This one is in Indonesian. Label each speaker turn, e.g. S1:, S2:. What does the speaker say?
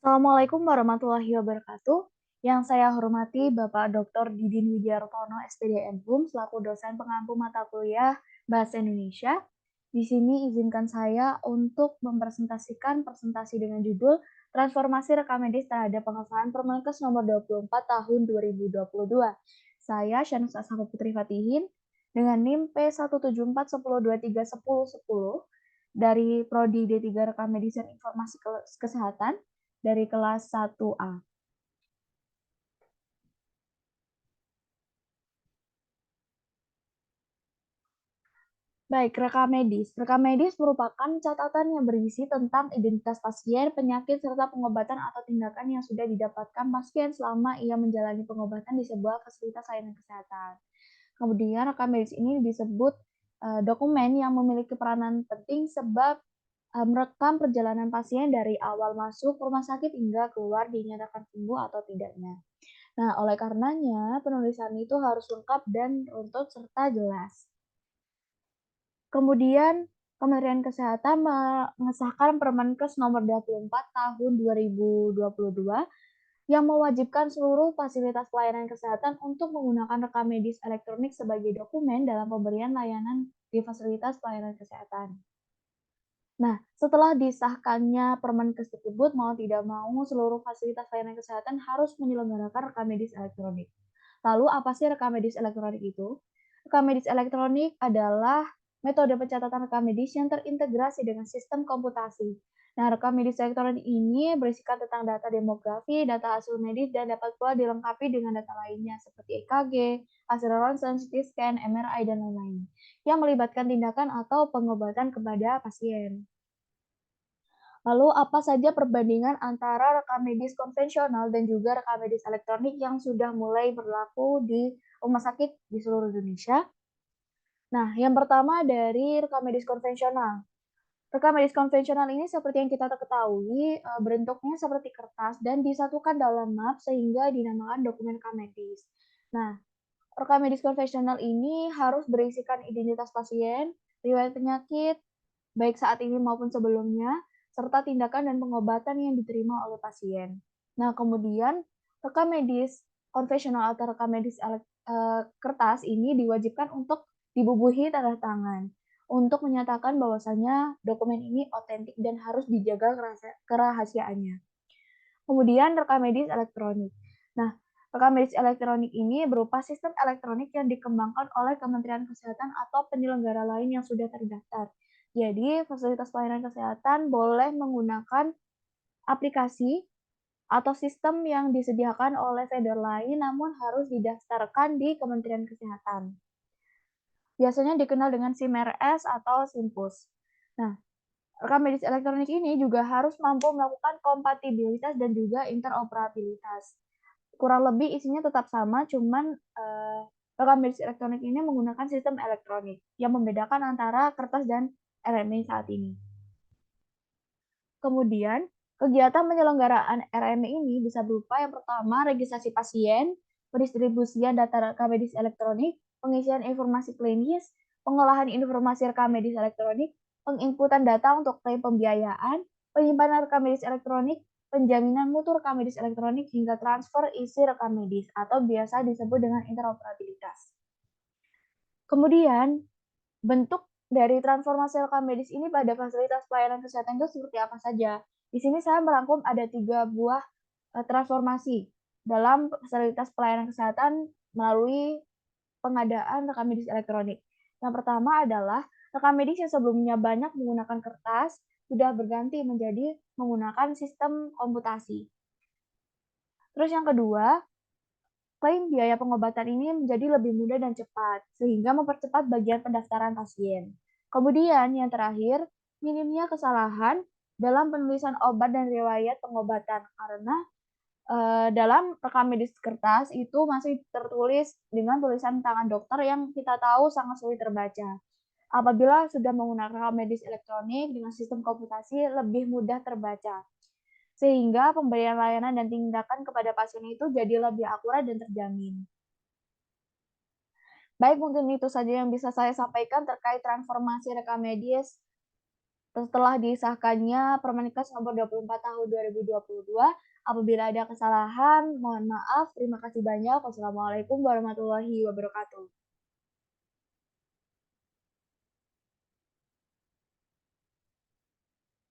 S1: Assalamualaikum warahmatullahi wabarakatuh. Yang saya hormati Bapak Dr. Didin Widiartono, SPD MHUM, selaku dosen pengampu mata kuliah Bahasa Indonesia. Di sini izinkan saya untuk mempresentasikan presentasi dengan judul Transformasi Rekam Medis terhadap Pengesahan Permenkes Nomor 24 Tahun 2022. Saya Syanus Ashafa Putri Fatihin dengan NIM P17410231010 dari Prodi D3 Rekam Medis dan Informasi Kesehatan dari kelas 1A. Baik, rekam medis. Rekam medis merupakan catatan yang berisi tentang identitas pasien, penyakit, serta pengobatan atau tindakan yang sudah didapatkan pasien selama ia menjalani pengobatan di sebuah fasilitas layanan kesehatan. Kemudian rekam medis ini disebut dokumen yang memiliki peranan penting sebab merekam perjalanan pasien dari awal masuk rumah sakit hingga keluar dinyatakan sembuh atau tidaknya. Nah, oleh karenanya penulisan itu harus lengkap dan runtut serta jelas. Kemudian Kementerian Kesehatan mengesahkan Permenkes Nomor 24 Tahun 2022 yang mewajibkan seluruh fasilitas pelayanan kesehatan untuk menggunakan rekam medis elektronik sebagai dokumen dalam pemberian layanan di fasilitas pelayanan kesehatan. Nah, setelah disahkannya Permenkes tersebut, mau tidak mau seluruh fasilitas layanan kesehatan harus menyelenggarakan rekam medis elektronik. Lalu apa sih rekam medis elektronik itu? Rekam medis elektronik adalah metode pencatatan rekam medis yang terintegrasi dengan sistem komputasi. Nah, rekam medis elektronik ini berisikan tentang data demografi, data hasil medis, dan dapat pula dilengkapi dengan data lainnya seperti EKG, hasil ronsen, CT scan, MRI, dan lain-lain, yang melibatkan tindakan atau pengobatan kepada pasien. Lalu apa saja perbandingan antara rekam medis konvensional dan juga rekam medis elektronik yang sudah mulai berlaku di rumah sakit di seluruh Indonesia? Nah, yang pertama dari rekam medis konvensional. Rekam medis konvensional ini seperti yang kita ketahui, bentuknya seperti kertas dan disatukan dalam map sehingga dinamakan dokumen rekam medis. Nah, rekam medis konvensional ini harus berisikan identitas pasien, riwayat penyakit, baik saat ini maupun sebelumnya, serta tindakan dan pengobatan yang diterima oleh pasien. Nah, kemudian rekam medis konvensional atau rekam medis kertas ini diwajibkan untuk dibubuhi tanda tangan untuk menyatakan bahwasanya dokumen ini otentik dan harus dijaga kerahasiaannya. Kemudian rekam medis elektronik. Nah, rekam medis elektronik ini berupa sistem elektronik yang dikembangkan oleh Kementerian Kesehatan atau penyelenggara lain yang sudah terdaftar. Jadi, fasilitas pelayanan kesehatan boleh menggunakan aplikasi atau sistem yang disediakan oleh vendor lain namun harus didaftarkan di Kementerian Kesehatan. Biasanya dikenal dengan SIM-RS atau SIMPUS. Nah, rekam medis elektronik ini juga harus mampu melakukan kompatibilitas dan juga interoperabilitas. Kurang lebih isinya tetap sama, cuman rekam medis elektronik ini menggunakan sistem elektronik yang membedakan antara kertas dan RMI saat ini. Kemudian, kegiatan penyelenggaraan RMI ini bisa berupa yang pertama, registrasi pasien, pendistribusian data rekam medis elektronik, pengisian informasi klinis, pengolahan informasi rekam medis elektronik, penginputan data untuk klaim pembiayaan, penyimpanan rekam medis elektronik, penjaminan mutu rekam medis elektronik, hingga transfer isi rekam medis atau biasa disebut dengan interoperabilitas. Kemudian, bentuk dari transformasi rekam medis ini pada fasilitas pelayanan kesehatan itu seperti apa saja? Di sini saya merangkum ada 3 buah transformasi dalam fasilitas pelayanan kesehatan melalui pengadaan rekam medis elektronik. Yang pertama adalah rekam medis yang sebelumnya banyak menggunakan kertas sudah berganti menjadi menggunakan sistem komputasi. Terus yang kedua, klaim biaya pengobatan ini menjadi lebih mudah dan cepat, sehingga mempercepat bagian pendaftaran pasien. Kemudian yang terakhir, minimnya kesalahan dalam penulisan obat dan riwayat pengobatan, karena dalam rekam medis kertas itu masih tertulis dengan tulisan tangan dokter yang kita tahu sangat sulit terbaca. Apabila sudah menggunakan rekam medis elektronik dengan sistem komputasi, lebih mudah terbaca, sehingga pemberian layanan dan tindakan kepada pasien itu jadi lebih akurat dan terjamin. Baik, mungkin itu saja yang bisa saya sampaikan terkait transformasi rekam medis setelah disahkannya Permenkes Nomor 24 Tahun 2022. Apabila ada kesalahan, mohon maaf. Terima kasih banyak. Wassalamualaikum warahmatullahi wabarakatuh.